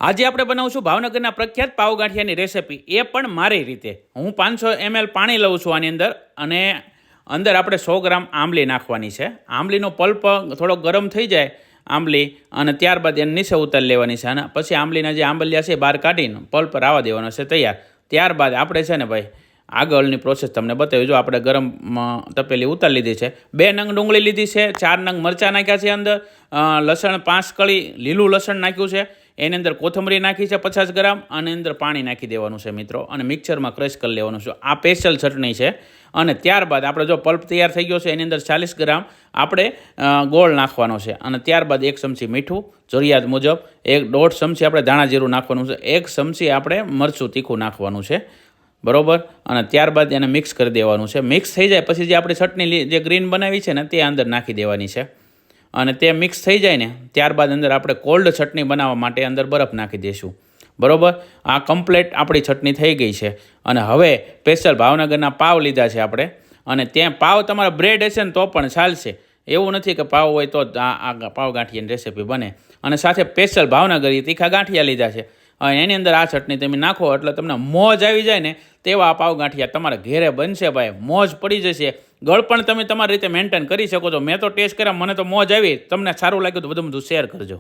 આજે આપણે બનાવશું ભાવનગરના પ્રખ્યાત પાવગાંઠિયાની રેસિપી, એ પણ મારી રીતે. હું 500 ml પાણી લઉં છું આની અંદર, અને અંદર આપણે 100 ગ્રામ આંબલી નાખવાની છે. આંબલીનો પલ્પ થોડો ગરમ થઈ જાય આંબલી, અને ત્યારબાદ એને નીચે ઉતારી લેવાની છે. અને પછી આંબલીના જે આંબલિયા છે બહાર કાઢીને પલ્પ રાવા દેવાનો છે તૈયાર. ત્યારબાદ આપણે છે ને ભાઈ આગળની પ્રોસેસ તમને બતાવી. જો આપણે ગરમ તપેલી ઉતારી લીધી છે, 2 નંગ ડુંગળી લીધી છે, 4 નંગ મરચાં નાખ્યા છે અંદર, લસણ 5 કળી લીલું લસણ નાખ્યું છે, એની અંદર કોથમરી નાખી છે 50 ગ્રામ, અને અંદર પાણી નાખી દેવાનું છે મિત્રો, અને મિક્સરમાં ક્રશ કરી લેવાનું છે. આ સ્પેશિયલ ચટણી છે. અને ત્યારબાદ આપણે જો પલ્પ તૈયાર થઈ ગયો છે એની અંદર 40 ગ્રામ આપણે ગોળ નાખવાનો છે, અને ત્યારબાદ 1 ચમચી મીઠું જરૂરિયાત મુજબ, 1.5 ચમચી આપણે ધાણા જીરું નાખવાનું છે, 1 ચમચી આપણે મરચું તીખું નાખવાનું છે, બરોબર. અને ત્યારબાદ એને મિક્સ કરી દેવાનું છે. મિક્સ થઈ જાય પછી જે આપણે ચટણી જે ગ્રીન બનાવી છે ને તે અંદર નાખી દેવાની છે, અને તે મિક્સ થઈ જાય ને ત્યારબાદ અંદર આપણે કોલ્ડ ચટણી બનાવવા માટે અંદર બરફ નાખી દઈશું, બરોબર. આ કમ્પ્લેટ આપણી ચટણી થઈ ગઈ છે. અને હવે સ્પેશિયલ ભાવનગરના પાવ લીધા છે આપણે, અને ત્યાં પાવ તમારા બ્રેડ હશે ને તો પણ ચાલશે, એવું નથી કે પાવ હોય તો આ પાવ ગાંઠિયાની રેસીપી બને. અને સાથે સ્પેશિયલ ભાવનગરી તીખા ગાંઠિયા લીધા છે, અને એની અંદર આ ચટણી તમે નાખો એટલે તમને મોજ આવી જાય ને તેવા આ પાવ ગાંઠિયા તમારા ઘેરે બનશે ભાઈ, મોજ પડી જશે. ગળ પણ તમે તમારી રીતે મેન્ટેન કરી શકો છો. મેં તો ટેસ્ટ કર્યા, મને તો મોજ આવી. તમને સારું લાગ્યું તો વધુ શેર કરજો.